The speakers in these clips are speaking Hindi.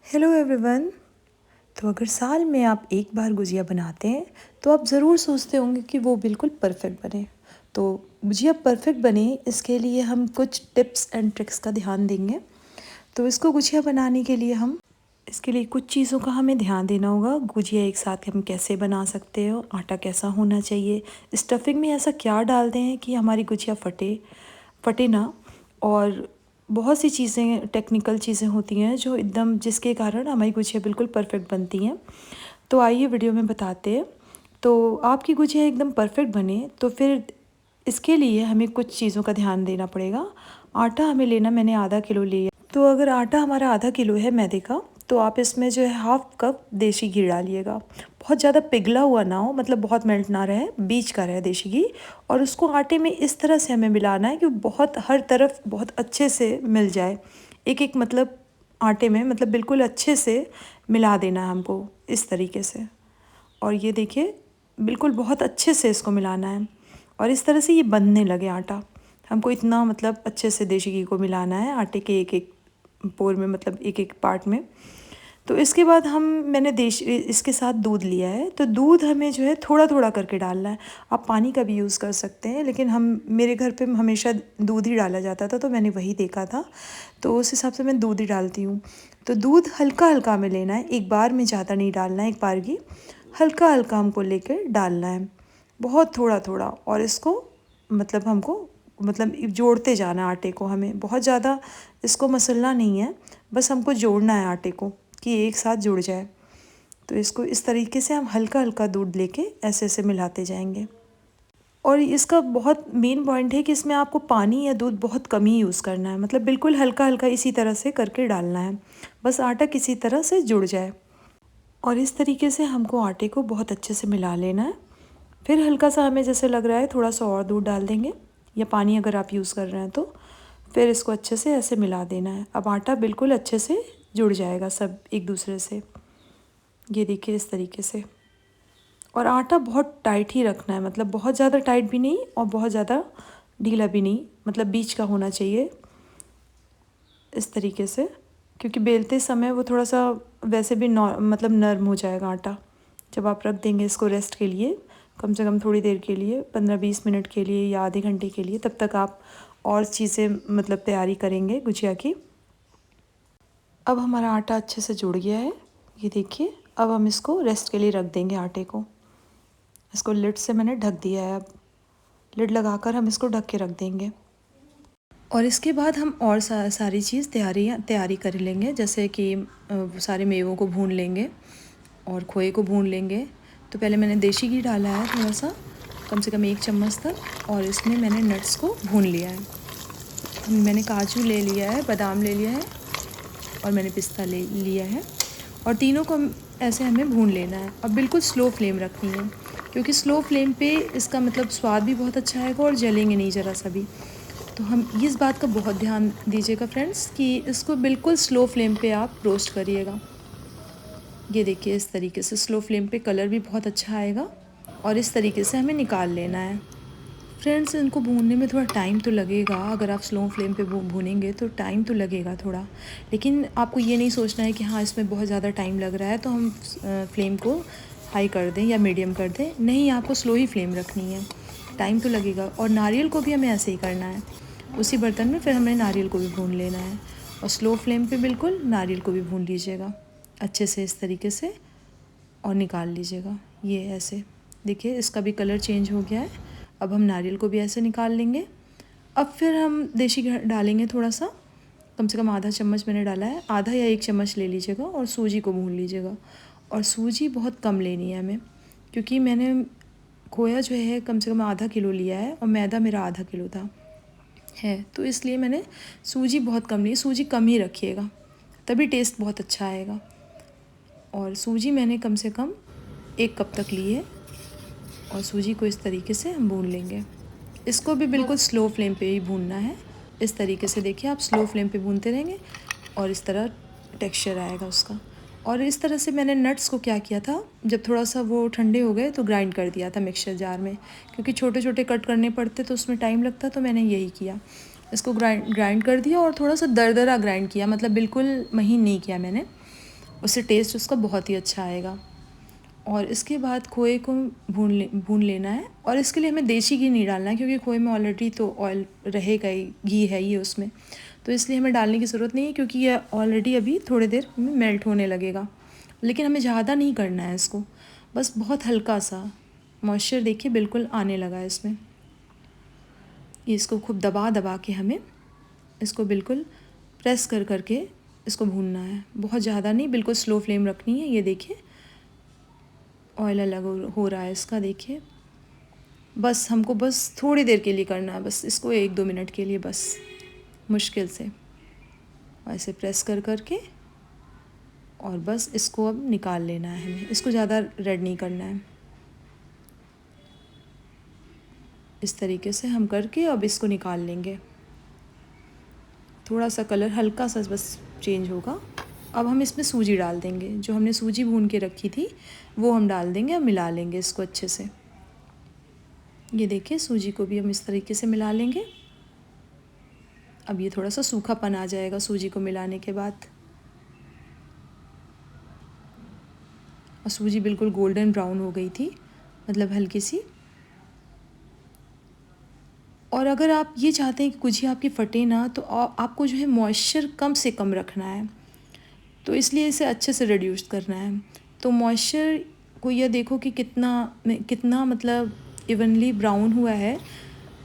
Hello everyone. तो अगर साल में आप एक बार गुजिया बनाते हैं तो आप ज़रूर सोचते होंगे कि वो बिल्कुल परफेक्ट बने। तो गुजिया परफेक्ट बने इसके लिए हम कुछ टिप्स एंड ट्रिक्स का ध्यान देंगे। तो इसको गुजिया बनाने के लिए हम इसके लिए कुछ चीज़ों का हमें ध्यान देना होगा। गुजिया एक साथ हम कैसे बना सकते हो, आटा कैसा होना चाहिए, स्टफिंग में ऐसा क्या डालते हैं कि हमारी गुजिया फटे ना, और बहुत सी चीज़ें टेक्निकल चीज़ें होती हैं जो एकदम जिसके कारण हमारी गुजिया बिल्कुल परफेक्ट बनती हैं। तो आइए वीडियो में बताते हैं। तो आपकी गुजिया एकदम परफेक्ट बने तो फिर इसके लिए हमें कुछ चीज़ों का ध्यान देना पड़ेगा। आटा हमें लेना, मैंने आधा किलो लिया। तो अगर आटा हमारा आधा किलो है मैदे का, तो आप इसमें जो है हाफ कप देसी घी डालिएगा। बहुत ज़्यादा पिघला हुआ ना हो, मतलब बहुत मेल्ट ना रहे, बीच का रहे देसी घी। और उसको आटे में इस तरह से हमें मिलाना है कि बहुत हर तरफ बहुत अच्छे से मिल जाए। एक एक मतलब आटे में मतलब बिल्कुल अच्छे से मिला देना है हमको इस तरीके से। और ये देखिए बिल्कुल बहुत अच्छे से इसको मिलाना है और इस तरह से ये बंधने लगे आटा। हमको इतना मतलब अच्छे से देसी घी को मिलाना है आटे के एक एक पोर में, मतलब एक एक पार्ट में। तो इसके बाद मैंने इसके साथ दूध लिया है। तो दूध हमें जो है थोड़ा थोड़ा करके डालना है। आप पानी का भी यूज़ कर सकते हैं, लेकिन मेरे घर पे हमेशा दूध ही डाला जाता था तो मैंने वही देखा था, तो उस हिसाब से मैं दूध ही डालती हूँ। तो दूध हल्का हल्का हमें लेना है, एक बार में ज़्यादा नहीं डालना है, एक बार की हल्का हल्का हमको लेकर डालना है, बहुत थोड़ा थोड़ा। और इसको मतलब हमको मतलब जोड़ते जाना है आटे को, हमें बहुत ज़्यादा इसको मसलना नहीं है, बस हमको जोड़ना है आटे को कि एक साथ जुड़ जाए। तो इसको इस तरीके से हम हल्का हल्का दूध लेके ऐसे ऐसे मिलाते जाएंगे। और इसका बहुत मेन पॉइंट है कि इसमें आपको पानी या दूध बहुत कम ही यूज़ करना है, मतलब बिल्कुल हल्का हल्का इसी तरह से करके डालना है, बस आटा किसी तरह से जुड़ जाए। और इस तरीके से हमको आटे को बहुत अच्छे से मिला लेना है। फिर हल्का सा हमें जैसे लग रहा है थोड़ा सा और दूध डाल देंगे, या पानी अगर आप यूज़ कर रहे हैं तो। फिर इसको अच्छे से ऐसे मिला देना है। अब आटा बिल्कुल अच्छे से जुड़ जाएगा सब एक दूसरे से, ये देखिए इस तरीके से। और आटा बहुत टाइट ही रखना है, मतलब बहुत ज़्यादा टाइट भी नहीं और बहुत ज़्यादा ढीला भी नहीं, मतलब बीच का होना चाहिए इस तरीके से। क्योंकि बेलते समय वो थोड़ा सा वैसे भी मतलब नरम हो जाएगा आटा। जब आप रख देंगे इसको रेस्ट के लिए, कम से कम थोड़ी देर के लिए, 15-20 मिनट के लिए या आधे घंटे के लिए, तब तक आप और चीज़ें मतलब तैयारी करेंगे गुजिया की। अब हमारा आटा अच्छे से जुड़ गया है, ये देखिए। अब हम इसको रेस्ट के लिए रख देंगे आटे को। इसको लिड से मैंने ढक दिया है। अब लिड लगाकर हम इसको ढक के रख देंगे। और इसके बाद हम और सारी चीज़ तैयारी कर लेंगे, जैसे कि सारे मेवों को भून लेंगे और खोए को भून लेंगे। तो पहले मैंने देसी घी डाला है थोड़ा सा, कम से कम 1 चम्मच तक, और इसमें मैंने नट्स को भून लिया है। मैंने काजू ले लिया है, बादाम ले लिया है और मैंने पिस्ता ले लिया है, और तीनों को ऐसे हमें भून लेना है। अब बिल्कुल स्लो फ्लेम रखनी है, क्योंकि स्लो फ्लेम पे इसका मतलब स्वाद भी बहुत अच्छा आएगा और जलेंगे नहीं ज़रा सा भी। तो हम इस बात का बहुत ध्यान दीजिएगा फ्रेंड्स कि इसको बिल्कुल स्लो फ्लेम पे आप रोस्ट करिएगा। ये देखिए इस तरीके से स्लो फ्लेम पे कलर भी बहुत अच्छा आएगा, और इस तरीके से हमें निकाल लेना है। फ्रेंड्स, इनको भूनने में थोड़ा टाइम तो लगेगा, अगर आप स्लो फ्लेम पे भूनेंगे तो टाइम तो लगेगा थोड़ा, लेकिन आपको ये नहीं सोचना है कि हाँ इसमें बहुत ज़्यादा टाइम लग रहा है तो हम फ्लेम को हाई कर दें या मीडियम कर दें। नहीं, आपको स्लो ही फ्लेम रखनी है, टाइम तो लगेगा। और नारियल को भी हमें ऐसे ही करना है, उसी बर्तन में फिर हमें नारियल को भी भून लेना है, और स्लो फ्लेम पे बिल्कुल नारियल को भी भून लीजिएगा अच्छे से इस तरीके से, और निकाल लीजिएगा। ये ऐसे देखिए इसका भी कलर चेंज हो गया है। अब हम नारियल को भी ऐसे निकाल लेंगे। अब फिर हम देसी घी डालेंगे थोड़ा सा, कम से कम आधा चम्मच मैंने डाला है, आधा या 1 चम्मच ले लीजिएगा, और सूजी को भून लीजिएगा। और सूजी बहुत कम लेनी है हमें, क्योंकि मैंने खोया जो है कम से कम आधा किलो लिया है और मैदा मेरा आधा किलो था है, तो इसलिए मैंने सूजी बहुत कम ली। सूजी कम ही रखिएगा, तभी टेस्ट बहुत अच्छा आएगा। और सूजी मैंने कम से कम 1 कप तक ली है, और सूजी को इस तरीके से हम भून लेंगे। इसको भी बिल्कुल स्लो फ्लेम पे ही भूनना है। इस तरीके से देखिए आप स्लो फ्लेम पे भूनते रहेंगे और इस तरह टेक्सचर आएगा उसका। और इस तरह से मैंने नट्स को क्या किया था, जब थोड़ा सा वो ठंडे हो गए तो ग्राइंड कर दिया था मिक्सर जार में, क्योंकि छोटे छोटे कट करने पड़ते तो उसमें टाइम लगता, तो मैंने यही किया। इसको ग्राइंड कर दिया और थोड़ा सा दरदरा ग्राइंड किया, मतलब बिल्कुल महीन नहीं किया मैंने, उससे टेस्ट उसका बहुत ही अच्छा आएगा। और इसके बाद खोए को भून लेना है, और इसके लिए हमें देसी घी नहीं डालना है क्योंकि खोए में ऑलरेडी तो ऑयल रहेगा ही, घी है ये उसमें, तो इसलिए हमें डालने की ज़रूरत नहीं है क्योंकि ये ऑलरेडी अभी थोड़ी देर में मेल्ट होने लगेगा। लेकिन हमें ज़्यादा नहीं करना है इसको, बस बहुत हल्का सा मॉइस्चर देखिए बिल्कुल आने लगा है इसमें। ये इसको खूब दबा दबा के हमें इसको बिल्कुल प्रेस कर करके इसको भूनना है, बहुत ज़्यादा नहीं, बिल्कुल स्लो फ्लेम रखनी है। ये देखिए ऑयल अलग हो रहा है इसका, देखिए बस हमको बस थोड़ी देर के लिए करना है, बस इसको 1-2 मिनट के लिए, बस मुश्किल से ऐसे प्रेस कर करके, और बस इसको अब निकाल लेना है हमें, इसको ज़्यादा रेड नहीं करना है। इस तरीके से हम करके अब इसको निकाल लेंगे। थोड़ा सा कलर हल्का सा बस चेंज होगा। अब हम इसमें सूजी डाल देंगे, जो हमने सूजी भून के रखी थी वो हम डाल देंगे और मिला लेंगे इसको अच्छे से। ये देखिए सूजी को भी हम इस तरीके से मिला लेंगे। अब ये थोड़ा सा सूखापन आ जाएगा सूजी को मिलाने के बाद, और सूजी बिल्कुल गोल्डन ब्राउन हो गई थी, मतलब हल्की सी। और अगर आप ये चाहते हैं कि गुजिया आपकी फटे ना, तो आपको जो है मॉइस्चर कम से कम रखना है, तो इसलिए इसे अच्छे से रिड्यूस करना है। तो मॉइस्चर को यह देखो कि कितना मतलब इवनली ब्राउन हुआ है,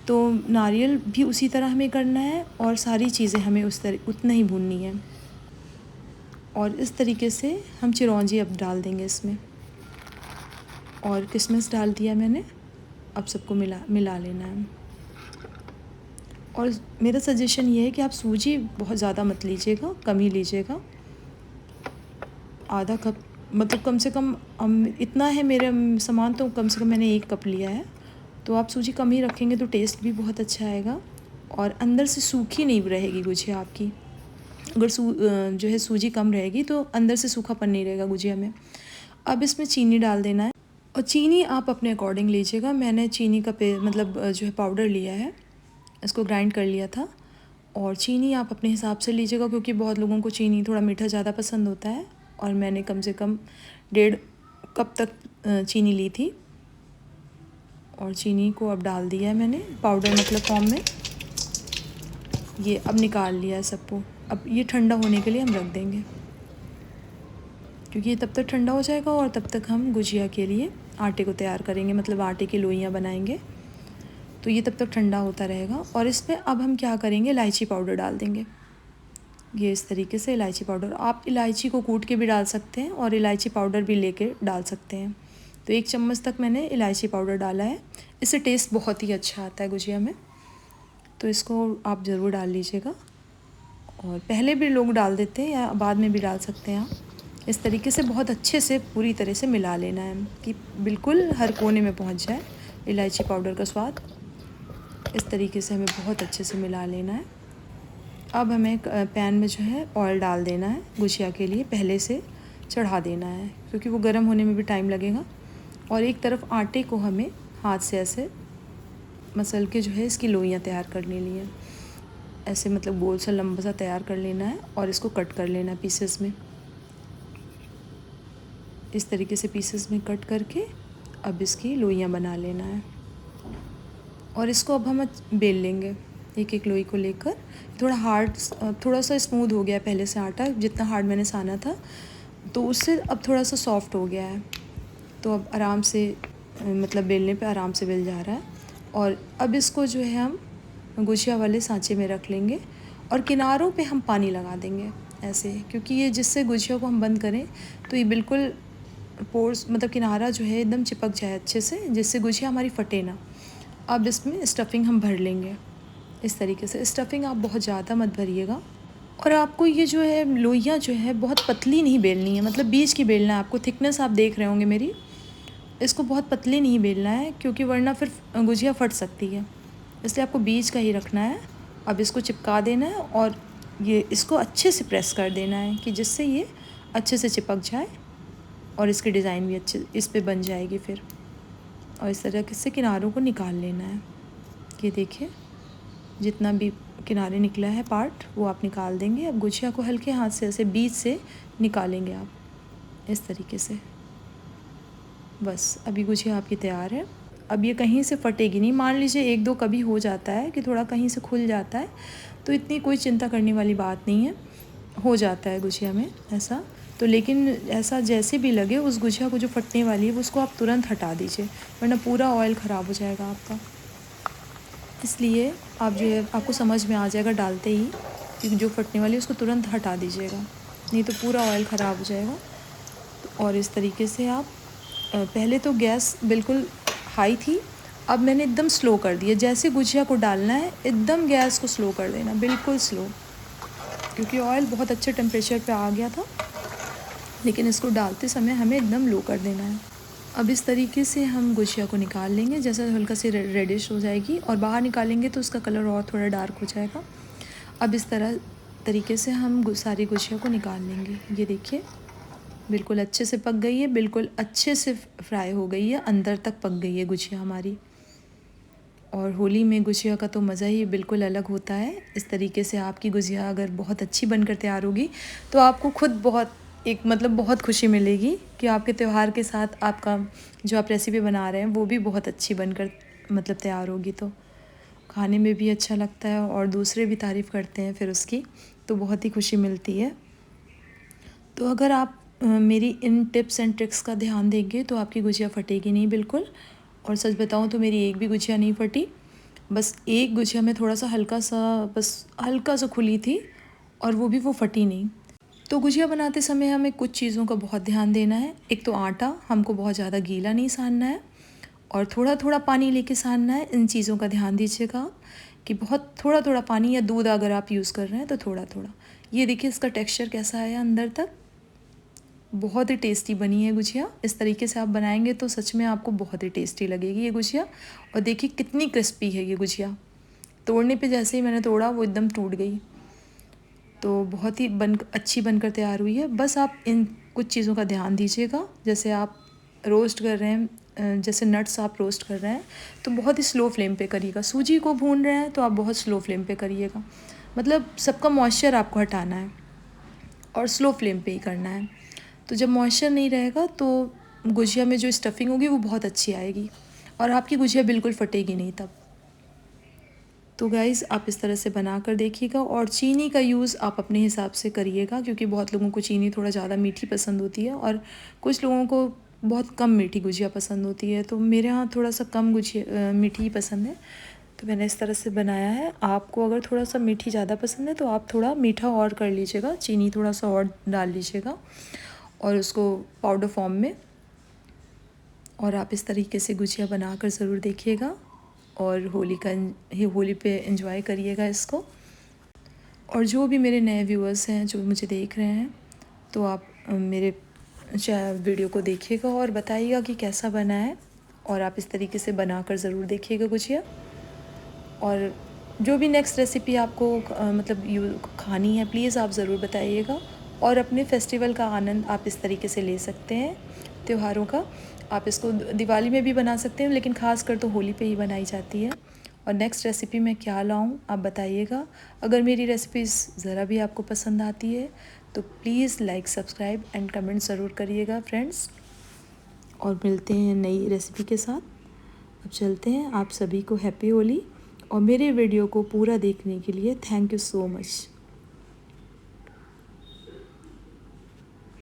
तो नारियल भी उसी तरह हमें करना है और सारी चीज़ें हमें उतना ही भूननी है। और इस तरीके से हम चिरौंजी अब डाल देंगे इसमें, और किशमिश डाल दिया मैंने। अब सबको मिला लेना है। और मेरा सजेशन ये है कि आप सूजी बहुत ज़्यादा मत लीजिएगा, कम ही लीजिएगा। आधा कप मतलब कम से कम इतना है मेरा सामान, तो कम से कम मैंने 1 कप लिया है। तो आप सूजी कम ही रखेंगे तो टेस्ट भी बहुत अच्छा आएगा, और अंदर से सूखी नहीं रहेगी गुजिया आपकी। अगर जो है सूजी कम रहेगी तो अंदर से सूखापन नहीं रहेगा गुजिया में। अब इसमें चीनी डाल देना है, और चीनी आप अपने अकॉर्डिंग लीजिएगा। मैंने चीनी का मतलब जो है पाउडर लिया है, इसको ग्राइंड कर लिया था। और चीनी आप अपने हिसाब से लीजिएगा क्योंकि बहुत लोगों को चीनी थोड़ा मीठा ज़्यादा पसंद होता है, और मैंने कम से कम 1.5 कप तक चीनी ली थी। और चीनी को अब डाल दिया है मैंने पाउडर मतलब फॉर्म में। ये अब निकाल लिया है सबको। अब ये ठंडा होने के लिए हम रख देंगे, क्योंकि ये तब तक ठंडा हो जाएगा और तब तक हम गुजिया के लिए आटे को तैयार करेंगे, मतलब आटे की लोइयाँ बनाएंगे। तो ये तब तक ठंडा होता रहेगा। और इसमें अब हम क्या करेंगे, इलायची पाउडर डाल देंगे। ये इस तरीके से इलायची पाउडर, आप इलायची को कूट के भी डाल सकते हैं और इलायची पाउडर भी लेके डाल सकते हैं। तो 1 चम्मच तक मैंने इलायची पाउडर डाला है, इससे टेस्ट बहुत ही अच्छा आता है गुजिया में। तो इसको आप ज़रूर डाल लीजिएगा, और पहले भी लोग डाल देते हैं या बाद में भी डाल सकते हैं आप। इस तरीके से बहुत अच्छे से पूरी तरह से मिला लेना है कि बिल्कुल हर कोने में पहुंच जाए इलायची पाउडर का स्वाद। इस तरीके से हमें बहुत अच्छे से मिला लेना है। अब हमें पैन में जो है ऑयल डाल देना है, गुजिया के लिए पहले से चढ़ा देना है क्योंकि वो गर्म होने में भी टाइम लगेगा। और एक तरफ आटे को हमें हाथ से ऐसे मसल के जो है इसकी लोइयाँ तैयार करने लिए, ऐसे मतलब गोल सा लंबा सा तैयार कर लेना है, और इसको कट कर लेना है पीसेस में। इस तरीके से पीसेस में कट करके अब इसकी लोइयाँ बना लेना है, और इसको अब हम बेल लेंगे एक एक लोई को लेकर। थोड़ा सा स्मूथ हो गया है पहले से आटा, जितना हार्ड मैंने साना था तो उससे अब थोड़ा सा सॉफ्ट हो गया है। तो अब आराम से मतलब बेलने पे आराम से बेल जा रहा है। और अब इसको जो है हम गुजिया वाले सांचे में रख लेंगे, और किनारों पे हम पानी लगा देंगे ऐसे, क्योंकि ये जिससे गुजिया को हम बंद करें तो ये बिल्कुल पोर्स मतलब किनारा जो है एकदम चिपक जाए अच्छे से, जिससे गुजिया हमारी फटे ना। अब इसमें स्टफिंग हम भर लेंगे इस तरीके से। स्टफिंग आप बहुत ज़्यादा मत भरिएगा, और आपको ये जो है लोइयाँ जो है बहुत पतली नहीं बेलनी है, मतलब बीच की बेलना है आपको। थिकनेस आप देख रहे होंगे मेरी, इसको बहुत पतली नहीं बेलना है क्योंकि वरना फिर गुजिया फट सकती है, इसलिए आपको बीच का ही रखना है। अब इसको चिपका देना है और ये इसको अच्छे से प्रेस कर देना है कि जिससे ये अच्छे से चिपक जाए, और इसकी डिज़ाइन भी अच्छे इस पे बन जाएगी फिर। और इस तरह से किनारों को निकाल लेना है। ये देखिए जितना भी किनारे निकला है पार्ट वो आप निकाल देंगे। अब गुजिया को हल्के हाथ से ऐसे बीच से निकालेंगे आप। इस तरीके से। बस अभी गुजिया आपकी तैयार है। अब ये कहीं से फटेगी नहीं। मान लीजिए एक दो कभी हो जाता है कि थोड़ा कहीं से खुल जाता है, तो इतनी कोई चिंता करने वाली बात नहीं है, हो जाता है गुजिया में ऐसा। तो लेकिन ऐसा जैसे भी लगे उस गुजिया को जो फटने वाली है उसको आप तुरंत हटा दीजिए, वरना पूरा ऑयल ख़राब हो जाएगा आपका। इसलिए आप जो है आपको समझ में आ जाएगा डालते ही कि जो फटने वाली है उसको तुरंत हटा दीजिएगा, नहीं तो पूरा ऑयल ख़राब हो जाएगा। और इस तरीके से आप पहले तो गैस बिल्कुल हाई थी, अब मैंने एकदम स्लो कर दिया। जैसे गुजिया को डालना है एकदम गैस को स्लो कर देना, बिल्कुल स्लो, क्योंकि ऑयल बहुत अच्छे टेम्परेचर पे आ गया था, लेकिन इसको डालते समय हमें एकदम लो कर देना है। अब इस तरीके से हम गुजिया को निकाल लेंगे, जैसे हल्का सी रेडिश हो जाएगी और बाहर निकालेंगे तो उसका कलर और थोड़ा डार्क हो जाएगा। अब इस तरीके से हम सारी गुजिया को निकाल लेंगे। ये देखिए बिल्कुल अच्छे से पक गई है, बिल्कुल अच्छे से फ्राई हो गई है, अंदर तक पक गई है गुजिया हमारी। और होली में गुजिया का तो मज़ा ही बिल्कुल अलग होता है। इस तरीके से आपकी गुजिया अगर बहुत अच्छी बनकर तैयार होगी तो आपको खुद बहुत बहुत खुशी मिलेगी कि आपके त्यौहार के साथ आपका जो आप रेसिपी बना रहे हैं वो भी बहुत अच्छी बनकर तैयार होगी। तो खाने में भी अच्छा लगता है और दूसरे भी तारीफ़ करते हैं फिर उसकी, तो बहुत ही खुशी मिलती है। तो अगर आप मेरी इन टिप्स एंड ट्रिक्स का ध्यान देंगे तो आपकी गुजिया फटेगी नहीं बिल्कुल। और सच बताऊं तो मेरी एक भी गुजिया नहीं फटी, बस एक गुजिया में थोड़ा सा हल्का सा खुली थी और वो भी वो फटी नहीं। तो गुजिया बनाते समय हमें कुछ चीज़ों का बहुत ध्यान देना है। एक तो आटा हमको बहुत ज़्यादा गीला नहीं सानना है और थोड़ा थोड़ा पानी लेके सानना है। इन चीज़ों का ध्यान दीजिएगा कि बहुत थोड़ा थोड़ा पानी, या दूध अगर आप यूज़ कर रहे हैं तो थोड़ा थोड़ा। ये देखिए इसका टेक्स्चर कैसा आया अंदर तक, बहुत ही टेस्टी बनी है गुजिया। इस तरीके से आप बनाएंगे तो सच में आपको बहुत ही टेस्टी लगेगी ये गुजिया। और देखिए कितनी क्रिस्पी है ये गुजिया, तोड़ने पे जैसे ही मैंने तोड़ा वो एकदम टूट गई। तो बहुत ही अच्छी बनकर तैयार हुई है। बस आप इन कुछ चीज़ों का ध्यान दीजिएगा, जैसे आप रोस्ट कर रहे हैं, जैसे नट्स आप रोस्ट कर रहे हैं तो बहुत ही स्लो फ्लेम पे करिएगा। सूजी को भून रहे हैं तो आप बहुत स्लो फ्लेम पे करिएगा, सबका मॉइस्चर आपको हटाना है और स्लो फ्लेम पे ही करना है। तो जब मॉइस्चर नहीं रहेगा तो गुजिया में जो स्टफिंग होगी वो बहुत अच्छी आएगी और आपकी गुजिया बिल्कुल फटेगी नहीं तब। तो गाइज़ आप इस तरह से बना कर देखिएगा। और चीनी का यूज़ आप अपने हिसाब से करिएगा, क्योंकि बहुत लोगों को चीनी थोड़ा ज़्यादा मीठी पसंद होती है और कुछ लोगों को बहुत कम मीठी गुजिया पसंद होती है। तो मेरे यहाँ थोड़ा सा कम गुजिया मीठी ही पसंद है, तो मैंने इस तरह से बनाया है। आपको अगर थोड़ा सा मीठी ज़्यादा पसंद है तो आप थोड़ा मीठा और कर लीजिएगा, चीनी थोड़ा सा और डाल लीजिएगा और उसको पाउडर फॉर्म में। और आप इस तरीके से गुजिया बनाकर ज़रूर देखिएगा और होली पे एंजॉय करिएगा इसको। और जो भी मेरे नए व्यूअर्स हैं जो मुझे देख रहे हैं, तो आप मेरे वीडियो को देखिएगा और बताइएगा कि कैसा बना है। और आप इस तरीके से बनाकर ज़रूर देखिएगा गुजिया। और जो भी नेक्स्ट रेसिपी आपको खानी है प्लीज़ आप ज़रूर बताइएगा। और अपने फेस्टिवल का आनंद आप इस तरीके से ले सकते हैं, त्योहारों का। आप इसको दिवाली में भी बना सकते हैं, लेकिन ख़ास कर तो होली पे ही बनाई जाती है। और नेक्स्ट रेसिपी में क्या लाऊं आप बताइएगा। अगर मेरी रेसिपीज़ ज़रा भी आपको पसंद आती है तो please like, subscribe and comment ज़रूर करिएगा फ्रेंड्स। और मिलते हैं नई रेसिपी के साथ। अब चलते हैं। आप सभी को हैप्पी होली और मेरे वीडियो को पूरा देखने के लिए थैंक यू सो मच।